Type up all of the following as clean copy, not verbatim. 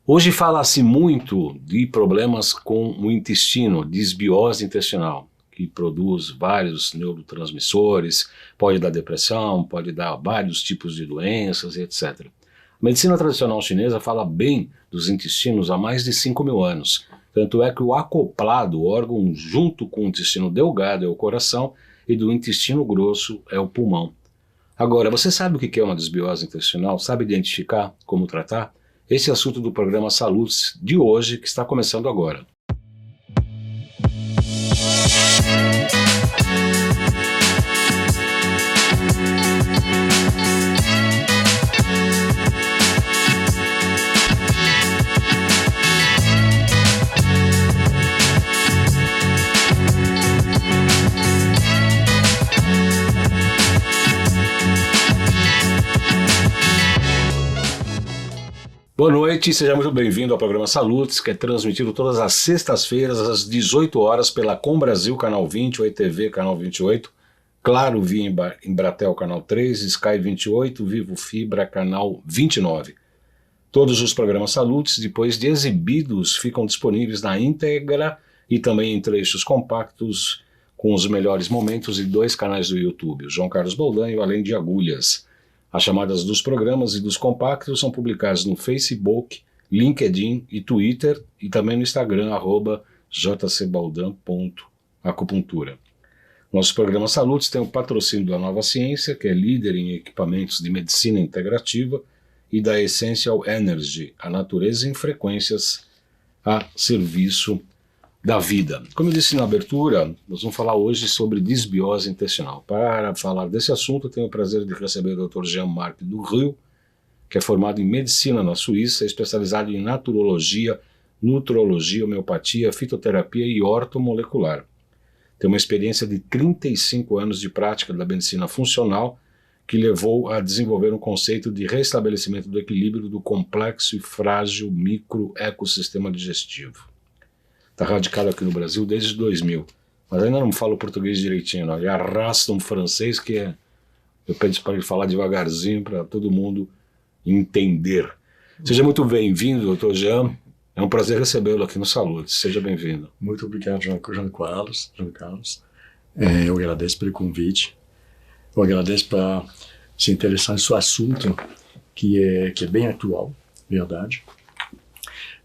Hoje fala-se muito de problemas com o intestino, disbiose intestinal, que produz vários neurotransmissores, pode dar depressão, pode dar vários tipos de doenças, etc. A medicina tradicional chinesa fala bem dos intestinos há mais de 5.000 anos, tanto é que o acoplado, o órgão junto com o intestino delgado é o coração e do intestino grosso é o pulmão. Agora, você sabe o que é uma disbiose intestinal? Sabe identificar como tratar? Esse é o assunto do programa Salutes de hoje, que está começando agora. Boa noite, seja muito bem-vindo ao programa Salutes, que é transmitido todas as sextas-feiras às 18 horas pela Com Brasil, canal 20, o ETV, canal 28, Claro via Embratel, canal 3, Sky 28, Vivo Fibra, canal 29. Todos os programas Salutes, depois de exibidos, ficam disponíveis na íntegra e também em trechos compactos com os melhores momentos e 2 canais do YouTube, o João Carlos Boldan e o Além de Agulhas. As chamadas dos programas e dos compactos são publicadas no Facebook, LinkedIn e Twitter e também no Instagram, @jcbaldan.acupuntura. Nossos programas Salutes têm o patrocínio da Nova Ciência, que é líder em equipamentos de medicina integrativa, e da Essential Energy, a natureza em frequências a serviço da vida. Como eu disse na abertura, nós vamos falar hoje sobre disbiose intestinal. Para falar desse assunto, eu tenho o prazer de receber o Dr. Jean-Marc Durio, que é formado em medicina na Suíça, especializado em naturologia, nutrologia, homeopatia, fitoterapia e ortomolecular. Tem uma experiência de 35 anos de prática da medicina funcional, que levou a desenvolver um conceito de restabelecimento do equilíbrio do complexo e frágil microecossistema digestivo. Está radicado aqui no Brasil desde 2000, mas ainda não falo português direitinho, não. Ele arrasta um francês que eu peço para ele falar devagarzinho para todo mundo entender. Seja muito bem-vindo, doutor Jean. É um prazer recebê-lo aqui no Salutes. Seja bem-vindo. Muito obrigado, João Carlos. Eu agradeço pelo convite. Eu agradeço por se interessar nesse assunto que é bem atual, verdade,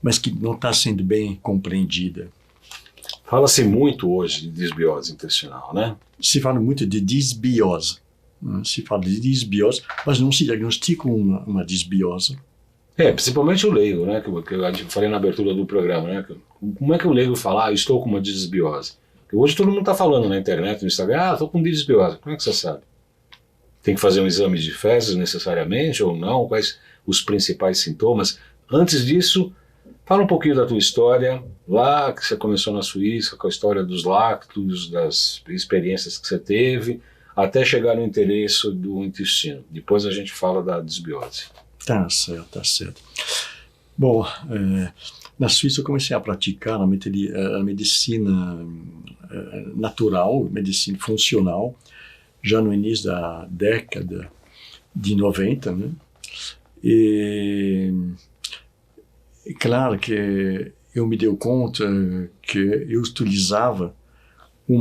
mas que não está sendo bem compreendida. Fala-se muito hoje de disbiose intestinal, né? Se fala muito de disbiose. Se fala de disbiose, mas não se diagnostica uma disbiose. Principalmente o leigo, né? Que eu falei na abertura do programa, né? Como é que o leigo fala, estou com uma disbiose? Porque hoje todo mundo está falando na internet, no Instagram, estou com disbiose. Como é que você sabe? Tem que fazer um exame de fezes necessariamente ou não? Quais os principais sintomas? Antes disso, fala um pouquinho da tua história, lá que você começou na Suíça, com a história dos lácteos, das experiências que você teve, até chegar no interesse do intestino. Depois a gente fala da disbiose. Tá certo. Bom, na Suíça eu comecei a praticar a medicina natural, medicina funcional, já no início da década de 90, né? E claro que eu me dei conta que eu utilizava o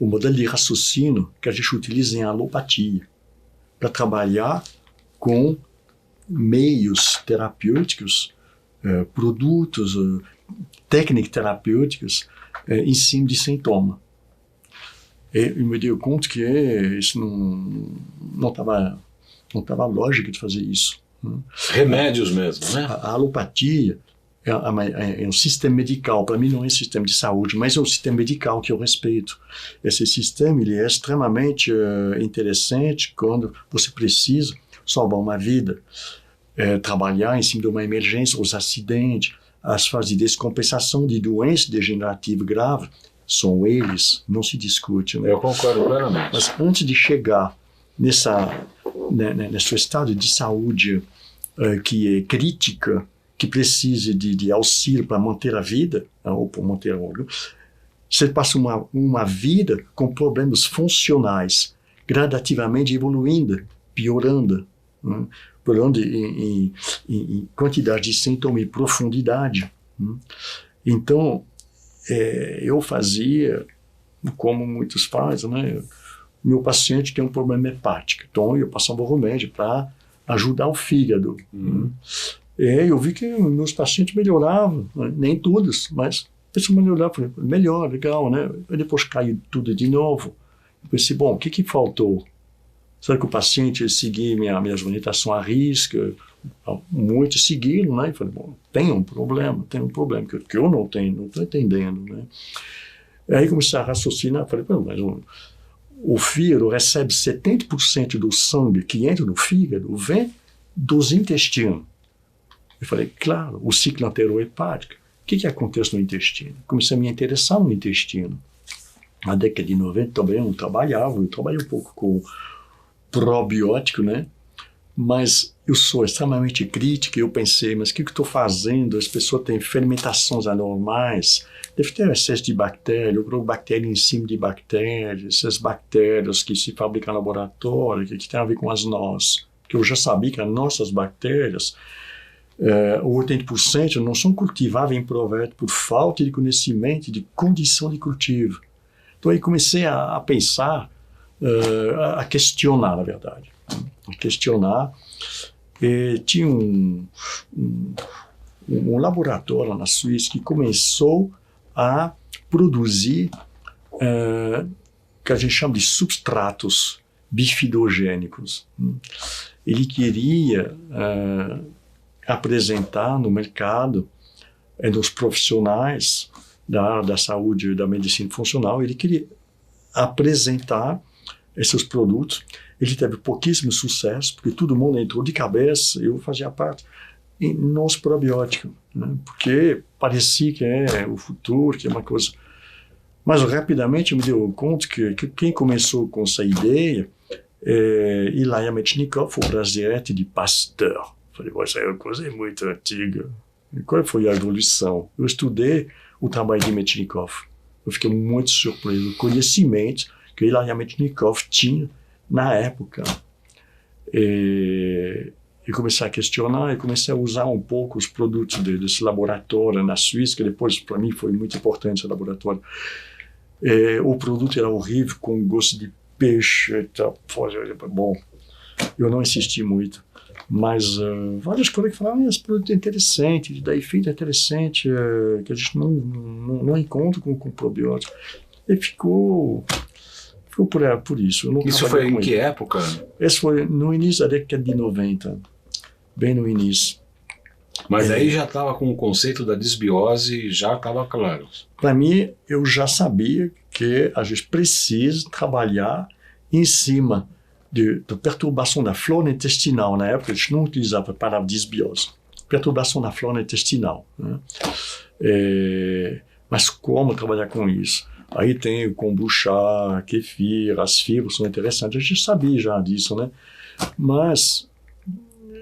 modelo de raciocínio que a gente utiliza em alopatia para trabalhar com meios terapêuticos, produtos, técnicas terapêuticas em cima de sintoma. Eu me dei conta que isso não estava lógico de fazer isso. Remédios mesmo, né? A alopatia é um sistema medical. Para mim não é um sistema de saúde, mas é um sistema medical que eu respeito. Esse sistema ele é extremamente interessante quando você precisa salvar uma vida, trabalhar em cima de uma emergência, os acidentes, as fases de descompensação de doenças degenerativas graves, são eles, não se discute. Né? Eu concordo plenamente. Mas antes de chegar nesse estado de saúde que é crítica, que precisa de auxílio para manter a vida, ou para manter o órgão, você passa uma vida com problemas funcionais, gradativamente evoluindo, piorando, né? falando em quantidade de sintomas e profundidade. Então, eu fazia, como muitos fazem, né? Meu paciente tem um problema hepático, então eu passava o remédio para ajudar o fígado. Eu vi que meus pacientes melhoravam, né? Nem todos, mas pessoas melhoravam. Falei, melhor, legal, né? E depois caiu tudo de novo. Eu pensei, bom, o que faltou? Será que o paciente seguia minhas orientações à risco? Muitos seguiram, né? E falei, bom, tem um problema que eu não estou entendendo, né? Aí comecei a raciocinar, falei, mas o fígado recebe 70% do sangue que entra no fígado, vem dos intestinos. Eu falei, claro, o ciclo enterohepático. O que acontece no intestino? Comecei a me interessar no intestino. Na década de 90 também eu trabalhei um pouco com probiótico, né? Mas eu sou extremamente crítico e eu pensei, mas o que eu estou fazendo? As pessoas têm fermentações anormais, deve ter excesso de bactérias, eu coloco bactéria em cima de bactérias, essas bactérias que se fabricam no laboratório, que tem a ver com as nozes. Porque eu já sabia que as nossas bactérias, 80% não são cultiváveis em proveito por falta de conhecimento e de condição de cultivo. Então aí comecei a pensar, a questionar, na verdade. A questionar. E tinha um laboratório na Suíça que começou a produzir que a gente chama de substratos bifidogênicos. Ele queria apresentar no mercado dos profissionais da área da saúde e da medicina funcional, ele queria apresentar esses produtos. Ele teve pouquíssimo sucesso, porque todo mundo entrou de cabeça, eu fazia parte, nos probióticos, né? Porque parecia que é o futuro, que é uma coisa... Mas rapidamente eu me dei conta que quem começou com essa ideia é Ilya Metchnikov, o brasilete de Pasteur. Falei, essa é uma coisa muito antiga. E qual foi a evolução? Eu estudei o trabalho de Metchnikov. Eu fiquei muito surpreso do conhecimento que Ilya Metchnikov tinha na época. E comecei a questionar e comecei a usar um pouco os produtos desse laboratório na Suíça, que depois, para mim, foi muito importante esse laboratório. O produto era horrível, com gosto de peixe e tal. Bom, eu não insisti muito. Mas várias coisas que falavam, esse produto é interessante, da efeito é interessante, que a gente não encontra com probiótico. E ficou por isso. Isso foi em que época? Esse foi no início da década de 90, bem no início. Mas aí já estava com o conceito da desbiose, já estava claro. Para mim, eu já sabia que a gente precisa trabalhar em cima da perturbação da flora intestinal. Na época, a gente não utilizava a palavra desbiose. Perturbação da flora intestinal, né? Mas como trabalhar com isso? Aí tem o kombucha, kefir, as fibras são interessantes. A gente sabia já disso, né? Mas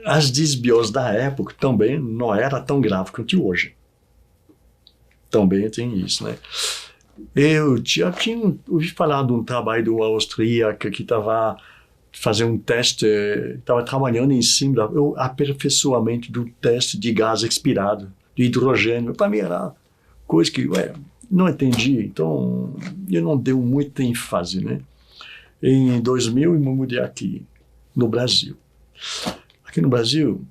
as desbioses da época também não era tão grave quanto hoje. Também tem isso, né? Eu já tinha ouvido falar de um trabalho do austríaco que estava fazendo um teste, estava trabalhando em cima do aperfeiçoamento do teste de gás expirado, de hidrogênio. Para mim era coisa que não entendi, então eu não dei muita ênfase, né? Em 2000 eu me mudei aqui, no Brasil. Aqui no Brasil,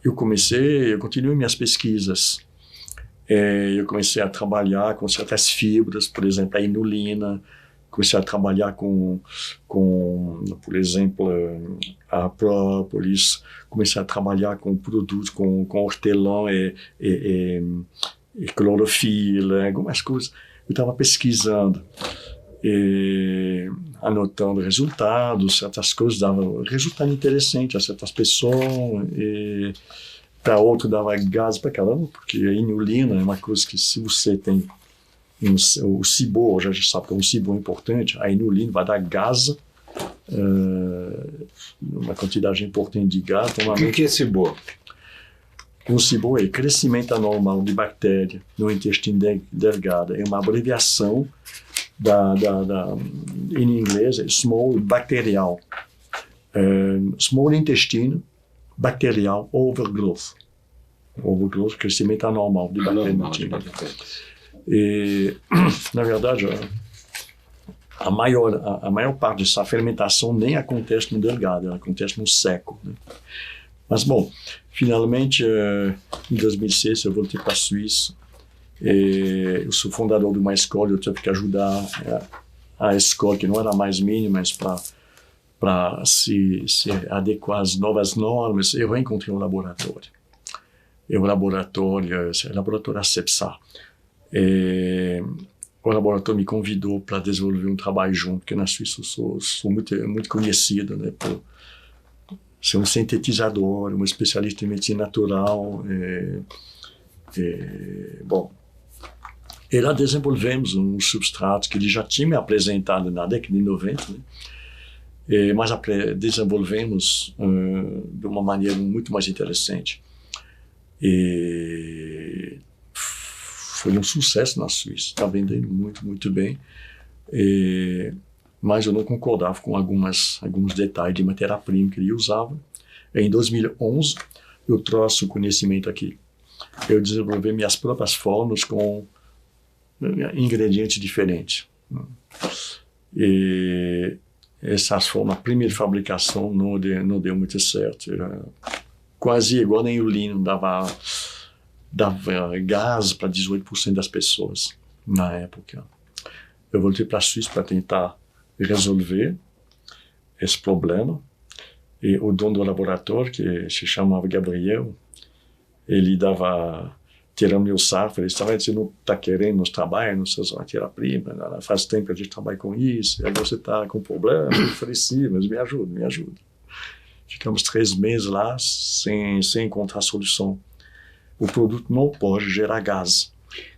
eu continuei minhas pesquisas. Eu comecei a trabalhar com certas fibras, por exemplo, a inulina. Comecei a trabalhar com por exemplo, a própolis. Comecei a trabalhar com produtos, com hortelã e clorofila, algumas coisas. Eu estava pesquisando, anotando resultados, certas coisas davam resultado interessante a certas pessoas, para outro dava gás para caramba, porque a inulina é uma coisa que, se você tem o SIBO, já sabe que é um SIBO importante, a inulina vai dar gás, uma quantidade importante de gás. O que é SIBO? O SIBO é crescimento anormal de bactéria no intestino delgado. É uma abreviação em inglês, é small bacterial. small intestino, bacterial, overgrowth. Overgrowth, crescimento anormal de bactérias. E, na verdade, a maior parte dessa fermentação nem acontece no delgado, ela acontece no seco. Né? Mas, bom, finalmente, em 2006, eu voltei para a Suíça. Eu sou fundador de uma escola, eu tive que ajudar a escola, que não era mais mínima, mas para se adequar às novas normas. Eu reencontrei um laboratório. O laboratório ACEPSA. O laboratório me convidou para desenvolver um trabalho junto, porque na Suíça eu sou muito conhecido, né, por ser um sintetizador, um especialista em medicina natural. Bom, e lá desenvolvemos um substrato que ele já tinha me apresentado na década de 90, né? Mas desenvolvemos de uma maneira muito mais interessante. E foi um sucesso na Suíça, está vendendo muito, muito bem. Mas eu não concordava com alguns detalhes de matéria-prima que ele usava. Em 2011, eu trouxe o conhecimento aqui. Eu desenvolvi minhas próprias formas com ingredientes diferentes. E essas formas, a primeira fabricação não deu muito certo. Era quase igual nem o lino, dava gás para 18% das pessoas na época. Eu voltei para a Suíça para tentar resolver esse problema. E o dono do laboratório, que se chamava Gabriel, ele dava tirando meu sarro, ele disse, você não está querendo nos trabalhos, não sei matéria-prima, faz tempo que a gente trabalha com isso, e agora você está com problema. Eu falei, sim, mas me ajuda. Ficamos 3 meses lá sem encontrar solução. O produto não pode gerar gás.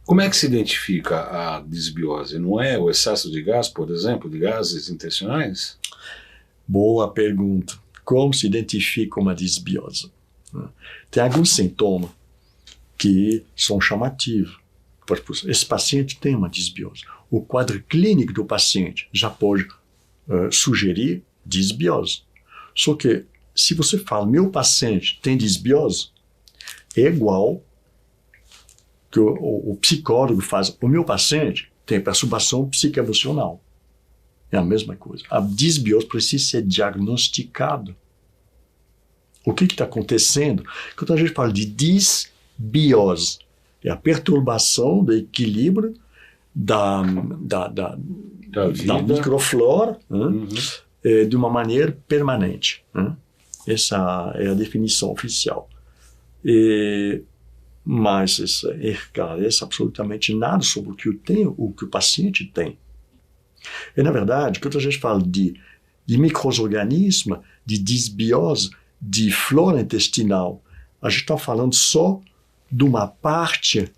Como é que se identifica a disbiose? Não é o excesso de gás, por exemplo, de gases intestinais? Boa pergunta. Como se identifica uma disbiose? Tem alguns sintomas que são chamativos. Esse paciente tem uma disbiose. O quadro clínico do paciente já pode sugerir disbiose. Só que, se você fala, meu paciente tem disbiose, é igual que o psicólogo faz, o meu paciente tem perturbação psicoemocional. É a mesma coisa. A disbiose precisa ser diagnosticada. O que está acontecendo? Quando a gente fala de disbiose, é a perturbação do equilíbrio da microflora, de uma maneira permanente. Essa é a definição oficial. Mas isso esclarece absolutamente nada sobre o que eu tenho, o que o paciente tem. E, na verdade, quando a gente fala de micro-organismos, de disbiose, de flora intestinal, a gente está falando só de uma parte,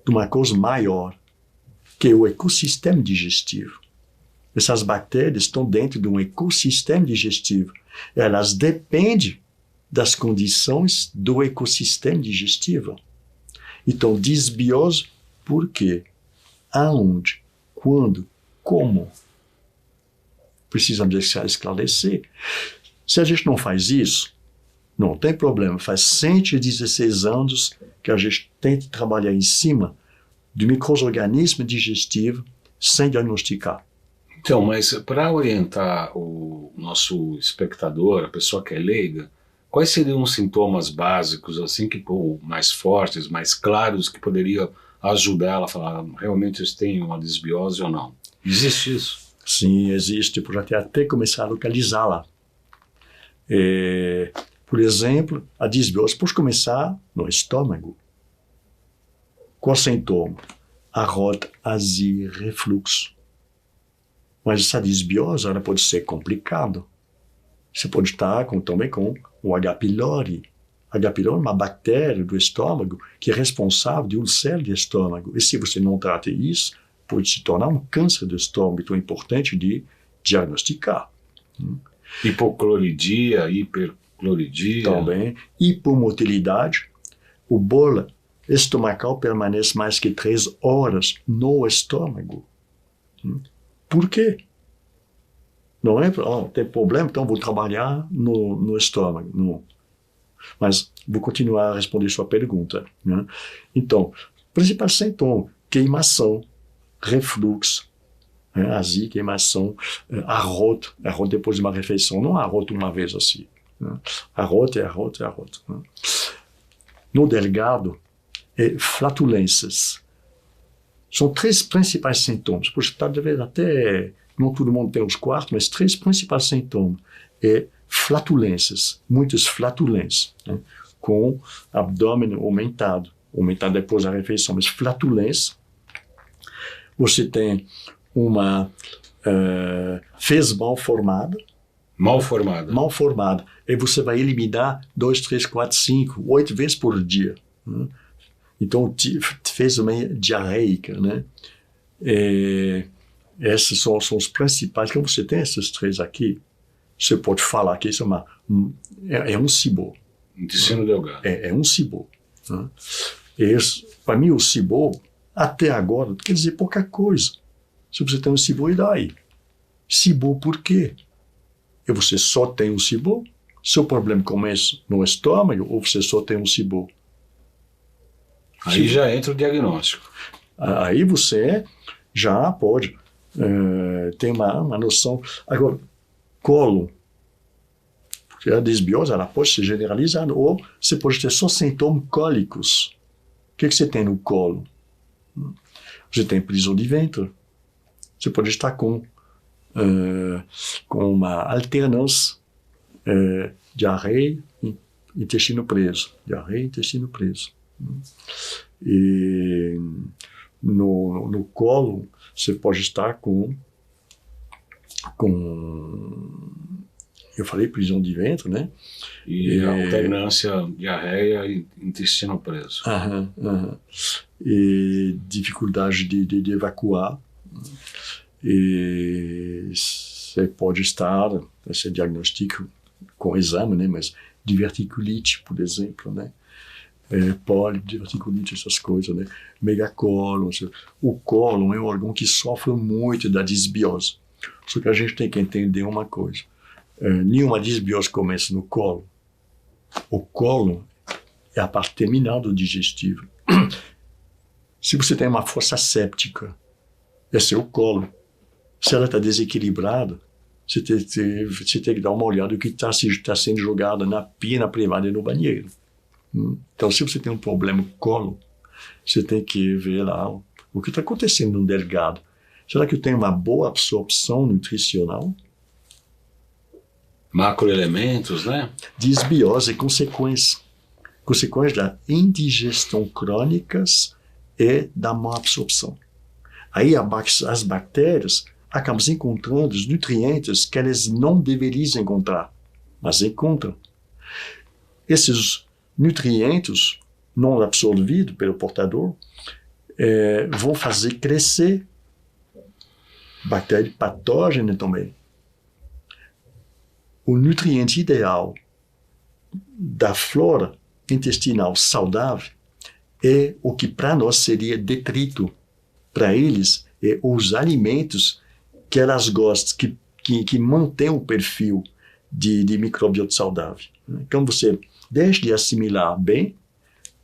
de uma coisa maior, que é o ecossistema digestivo. Essas bactérias estão dentro de um ecossistema digestivo. Elas dependem das condições do ecossistema digestivo. Então, disbiose, por quê? Aonde? Quando? Como? Precisamos esclarecer. Se a gente não faz isso, não tem problema. Faz 116 anos que a gente tenta trabalhar em cima do micro-organismo digestivo sem diagnosticar. Então, mas para orientar o nosso espectador, a pessoa que é leiga, quais seriam os sintomas básicos, assim, ou mais fortes, mais claros, que poderia ajudar ela a falar, realmente eles têm uma disbiose ou não? Existe isso? Sim, existe, pode até começar a localizá-la. Por exemplo, a disbiose pode começar no estômago. Qual sintoma? Arrota, azia, refluxo. Mas essa disbiose ela pode ser complicada. Você pode estar também com o H. pylori. H. pylori é uma bactéria do estômago que é responsável de úlcera de estômago. E se você não trata isso, pode se tornar um câncer do estômago. Então é importante de diagnosticar. Hipocloridia, hipercloridia. Também. Hipomotilidade. O bolo estomacal permanece mais que 3 horas no estômago. Por quê? Não é, tem problema, então vou trabalhar no estômago. Não. Mas vou continuar a responder sua pergunta. Né? Então, principal sintoma, queimação, refluxo, né? Azia, queimação, arroto depois de uma refeição, não arroto uma vez assim. Né? Arroto. Né? No delgado, flatulências. São 3 principais sintomas. Poxa, talvez até, não todo mundo tem os 4, mas 3 principais sintomas. Flatulências, muitas flatulências, né? Com abdômen aumentado depois da refeição, mas flatulência. Você tem uma fezes mal formada. Mal formada. E você vai eliminar 2, 3, 4, 5, 8 vezes por dia. Né? Então, fez uma diarreica, né? Esses são os principais. Quando você tem esses 3 aqui, você pode falar que isso é um SIBO. Intestino delgado. É um SIBO. Né? Para mim, o SIBO, até agora, quer dizer pouca coisa. Se você tem um SIBO, e daí? SIBO por quê? E você só tem um SIBO? Seu problema começa no estômago ou você só tem um SIBO? Aí já entra o diagnóstico. Aí você já pode ter uma noção. Agora, colo. Porque a desbiose ela pode ser generalizada ou você pode ter só sintomas cólicos. O que você tem no colo? Você tem prisão de ventre. Você pode estar com uma alternância diarreia e intestino preso. E no colo você pode estar com eu falei prisão de ventre, né? E alternância, diarreia e intestino preso. E dificuldade de evacuar. E você pode estar, esse diagnóstico com exame, né? Mas diverticulite, por exemplo, né? Pólipo, diverticulite, essas coisas, né? Megacólon. O cólon é um órgão que sofre muito da disbiose. Só que a gente tem que entender uma coisa. Nenhuma disbiose começa no cólon. O cólon é a parte terminal do digestivo. Se você tem uma fossa séptica, esse é o cólon. Se ela está desequilibrada, você tem que dar uma olhada no que está sendo jogado na pia privada e no banheiro. Então, se você tem um problema com o colo, você tem que ver lá o que está acontecendo no delgado. Será que eu tenho uma boa absorção nutricional? Macroelementos, né? Disbiose é consequência da indigestão crônicas e da má absorção. Aí as bactérias acabam encontrando os nutrientes que elas não deveriam encontrar, mas encontram. Esses nutrientes não absorvidos pelo portador vão fazer crescer bactéria patógena também. O nutriente ideal da flora intestinal saudável é o que para nós seria detrito. Para eles, é os alimentos que elas gostam, que mantêm o perfil de microbiota saudável. Então, você deixa de assimilar bem,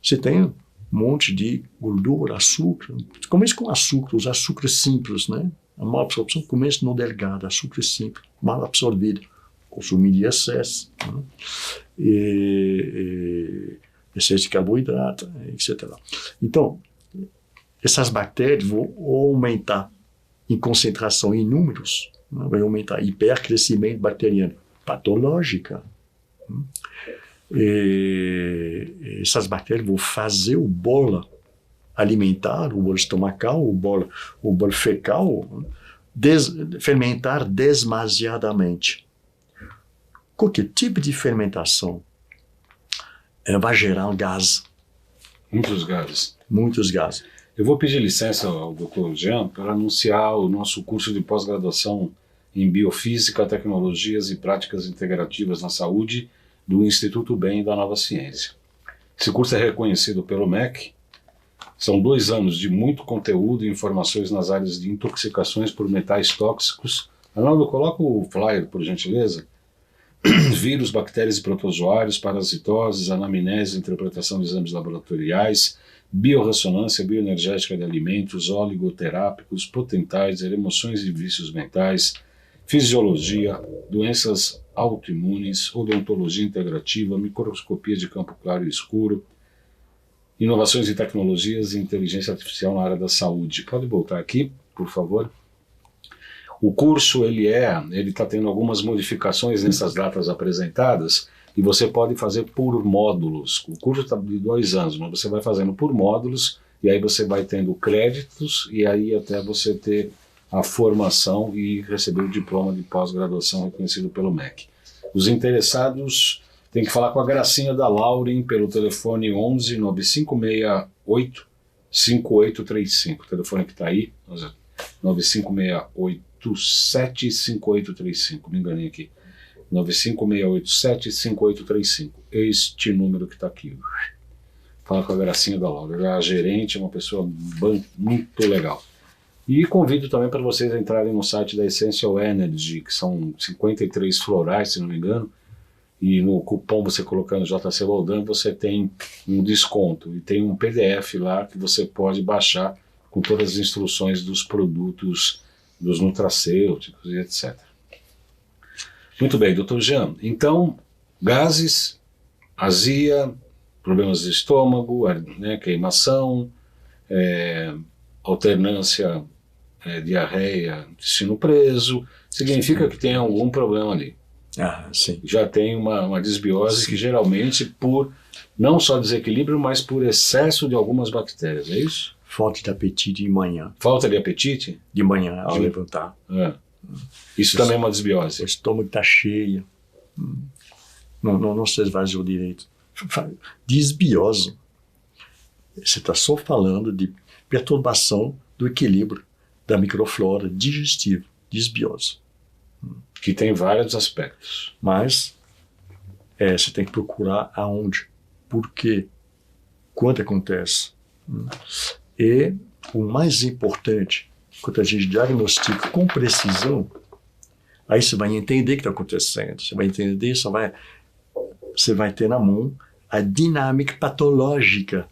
você tem um monte de gordura, açúcar. Começa com açúcar, os açúcares simples, né? A má absorção começa no delgado, açúcar simples, mal absorvido. Consumir de excesso, né? Excesso de carboidrato, etc. Então, essas bactérias vão aumentar em concentração em números, né? Vai aumentar hipercrescimento bacteriano patológica. Essas bactérias vão fazer o bolo alimentar, o bolo estomacal, o bolo fecal, fermentar demasiadamente. Qualquer tipo de fermentação vai gerar gás. Muitos gases. Muitos gases. Eu vou pedir licença ao Dr. Jean para anunciar o nosso curso de pós-graduação em Biofísica, Tecnologias e Práticas Integrativas na Saúde do Instituto Bem da Nova Ciência. Esse curso é reconhecido pelo MEC. São 2 anos de muito conteúdo e informações nas áreas de intoxicações por metais tóxicos Arnaldo, coloca o flyer, por gentileza. Vírus, bactérias e protozoários, parasitoses, anamnese, interpretação de exames laboratoriais, biorressonância, bioenergética de alimentos, oligoterápicos, potentais, emoções e vícios mentais, fisiologia, doenças autoimunes, odontologia integrativa, microscopia de campo claro e escuro, inovações e tecnologias e inteligência artificial na área da saúde. Pode voltar aqui, por favor? O curso, ele está tendo algumas modificações nessas datas apresentadas e você pode fazer por módulos. O curso está de 2 anos, mas você vai fazendo por módulos e aí você vai tendo créditos e aí até você ter a formação e receber o diploma de pós-graduação reconhecido pelo MEC. Os interessados têm que falar com a Gracinha da Lauren pelo telefone 11 9568 5835. O telefone que está aí, 9568-5835, me enganei aqui, 95687-5835, este número que está aqui. Fala com a Gracinha da Laura, a gerente é uma pessoa muito legal. E convido também para vocês entrarem no site da Essential Energy, que são 53 florais, se não me engano, e no cupom você colocando JC Roldan, você tem um desconto, e tem um PDF lá que você pode baixar com todas as instruções dos produtos dos nutracêuticos e etc. Muito bem, Dr. Jean. Então, gases, azia, problemas de estômago, né, queimação, alternância, diarreia, intestino preso, significa que tem algum problema ali. Ah, sim. Já tem uma desbiose que geralmente por não só desequilíbrio, mas por excesso de algumas bactérias, é isso? Falta de apetite de manhã. Falta de apetite? De manhã, ao levantar. Isso também é uma desbiose. O estômago está cheio. Não se esvaziou direito. Desbiose. Você está só falando de perturbação do equilíbrio da microflora digestiva. Desbiose. Que tem vários aspectos. Mas você tem que procurar aonde. Por quê? Quando acontece. E o mais importante, quando a gente diagnostica com precisão, aí você vai entender o que está acontecendo. Você vai entender, você vai ter na mão a dinâmica patológica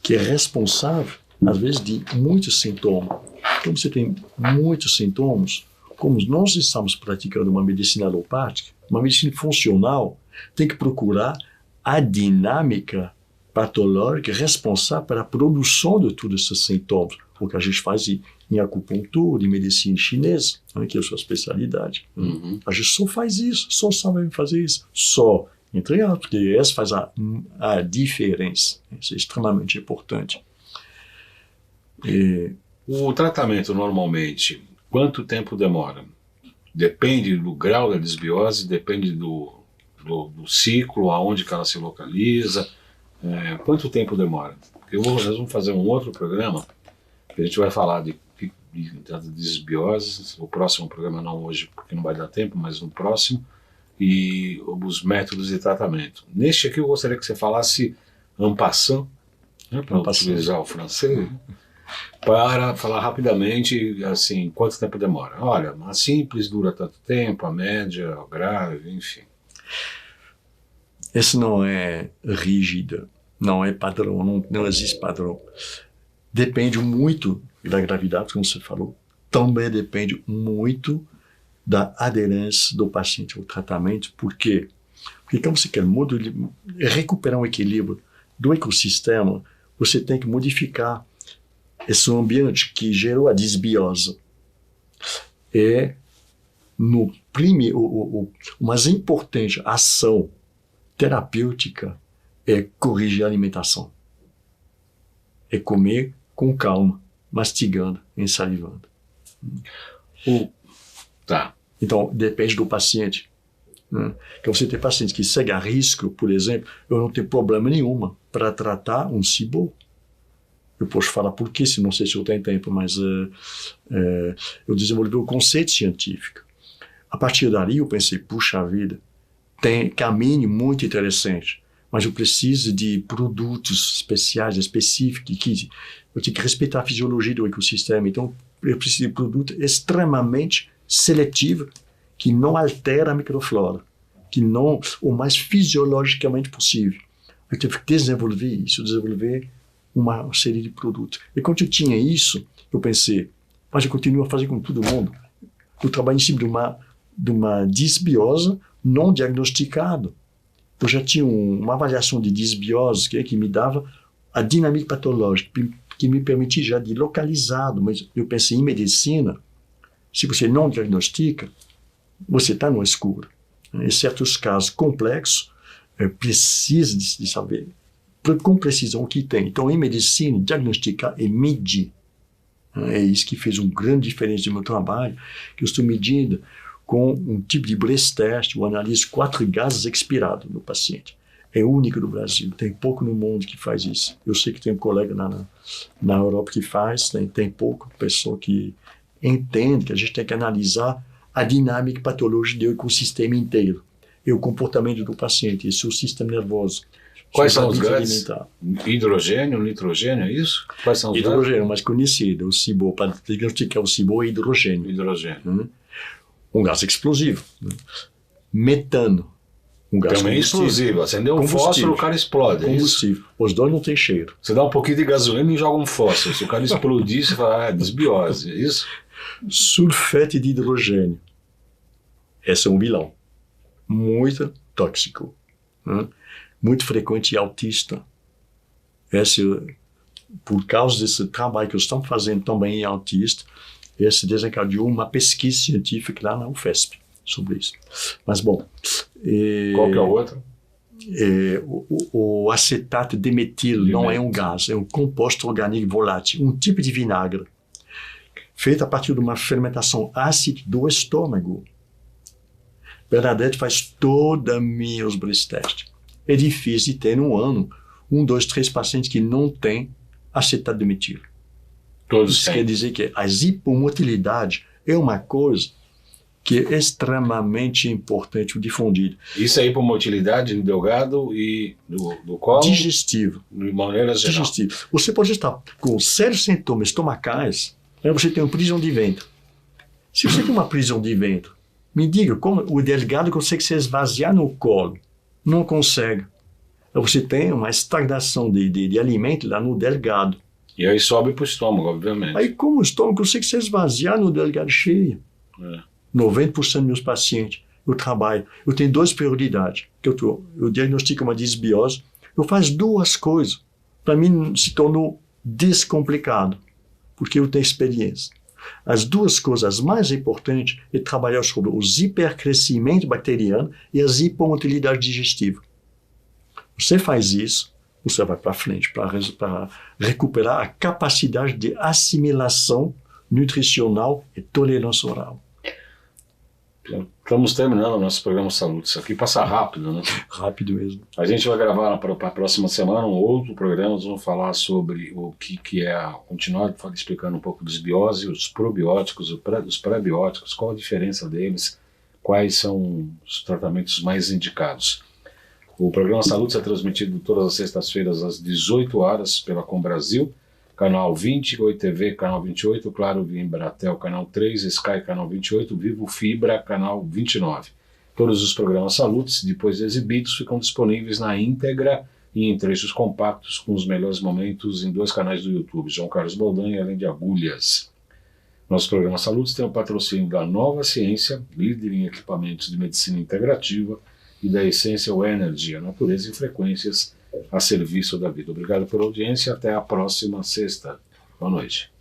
que é responsável, às vezes, de muitos sintomas. Como você tem muitos sintomas, como nós estamos praticando uma medicina alopática, uma medicina funcional, tem que procurar a dinâmica patológica responsável pela produção de todos esses sintomas, o que a gente faz em acupuntura, em medicina chinesa, que é a sua especialidade. A gente só faz isso, só sabe fazer isso, só, entre aspas, porque essa faz a diferença. Isso é extremamente importante. O tratamento, normalmente, quanto tempo demora? Depende do grau da desbiose, depende do ciclo, aonde que ela se localiza. Quanto tempo demora? Nós vamos fazer um outro programa, que a gente vai falar de desbioses, o próximo programa não hoje, porque não vai dar tempo, mas no próximo, e os métodos de tratamento. Neste aqui eu gostaria que você falasse en passant, né, para utilizar o francês, para falar rapidamente, assim, quanto tempo demora. Olha, a simples dura tanto tempo, a média, a grave, enfim. Esse não é rígido, não é padrão, não existe padrão. Depende muito da gravidade, como você falou. Também depende muito da aderência do paciente ao tratamento. Por quê? Porque como você quer recuperar um equilíbrio do ecossistema, você tem que modificar esse ambiente que gerou a desbiose. É no primeiro, o mais importante ação terapêutica é corrigir a alimentação. É comer com calma, mastigando, ensalivando. Tá. Então, depende do paciente. Né? Então, você tem pacientes que seguem a risco, por exemplo, eu não tenho problema nenhum para tratar um SIBO. Eu posso falar por quê, se não sei se eu tenho tempo, mas eu desenvolvi o conceito científico. A partir dali, eu pensei, puxa vida, tem caminho muito interessante, mas eu preciso de produtos especiais, específicos, eu tenho que respeitar a fisiologia do ecossistema, então eu preciso de produtos extremamente seletiva, que não altera a microflora, que não, o mais fisiologicamente possível. Eu tive que desenvolver uma série de produtos. E quando eu tinha isso, eu pensei, mas eu continuo a fazer com todo mundo. Eu trabalho em cima de uma disbiose não diagnosticada. Eu já tinha uma avaliação de disbiose que me dava a dinâmica patológica, que me permitia já de localizado. Mas eu pensei em medicina, se você não diagnostica, você está no escuro. Em certos casos complexos, precisa de saber com precisão o que tem. Então, em medicina, diagnosticar e medir. É isso que fez uma grande diferença no meu trabalho, que eu estou medindo com um tipo de breast test, eu analiso 4 gases expirados no paciente. É único no Brasil, tem pouco no mundo que faz isso. Eu sei que tem um colega na Europa que faz, tem pouco pessoa que entende que a gente tem que analisar a dinâmica patológica do ecossistema inteiro, e o comportamento do paciente, e seu sistema nervoso. Quais são os gases? Hidrogênio, nitrogênio, é isso? Quais são os hidrogênio, mais conhecido, o SIBO, para diagnosticar o SIBO é hidrogênio. Hidrogênio. Um gás explosivo. Metano. Um gás também explosivo. Acendeu um fósforo, o cara explode. Combustível. Os dois não têm cheiro. Você dá um pouquinho de gasolina e joga um fósforo. Se o cara explodir, você fala, desbiose, é isso? Sulfete de hidrogênio. Esse é um vilão. Muito tóxico. Muito frequente em autista. Por causa desse trabalho que estamos fazendo também em autista, esse desencadeou uma pesquisa científica lá na UFESP sobre isso. Mas, bom... Qual que é o outro? O acetato de metil não é um gás, é um composto orgânico volátil, um tipo de vinagre, feito a partir de uma fermentação ácida do estômago. Bernadette faz toda meus breast tests. É difícil de ter no ano 1, 2, 3 pacientes que não têm acetato de metil. Todos isso quer dizer que a hipomotilidade é uma coisa que é extremamente importante, difundida. Isso é hipomotilidade no delgado e do colo? Digestivo. De maneira geral. Digestivo. Você pode estar com sérios sintomas estomacais, aí você tem uma prisão de ventre. Se você tem uma prisão de ventre, me diga como o delgado consegue se esvaziar no colo. Não consegue. Aí você tem uma estagnação de alimento lá no delgado. E aí sobe para o estômago, obviamente. Aí como o estômago consegue se esvaziar no delgado cheio? 90% dos meus pacientes, eu trabalho, eu tenho 2 prioridades. Eu diagnostico uma disbiose, eu faço 2 coisas. Para mim se tornou descomplicado, porque eu tenho experiência. As 2 coisas mais importantes é trabalhar sobre os hipercrescimento bacteriano e as hipomotilidade digestiva. Você faz isso, você vai para frente para recuperar a capacidade de assimilação nutricional e tolerância oral. Estamos terminando o nosso programa Saúde. Isso aqui passa rápido, né? Rápido mesmo. A gente vai gravar para a próxima semana um outro programa. Nós vamos falar sobre o que é, continuar explicando um pouco dos biose, os probióticos, os pré-bióticos, qual a diferença deles, quais são os tratamentos mais indicados. O programa Saúde é transmitido todas as sextas-feiras às 18 horas pela Com Brasil, canal 20, Oi TV, canal 28, Claro Via Embratel, canal 3, Sky, canal 28, Vivo Fibra, canal 29. Todos os programas Salutes, depois de exibidos, ficam disponíveis na íntegra e em trechos compactos com os melhores momentos em 2 canais do YouTube, João Carlos Baldan, além de Agulhas. Nosso programa Salutes tem o patrocínio da Nova Ciência, líder em equipamentos de medicina integrativa, e da Essential Energy, a natureza e frequências a serviço da vida. Obrigado pela audiência, até a próxima sexta. Boa noite.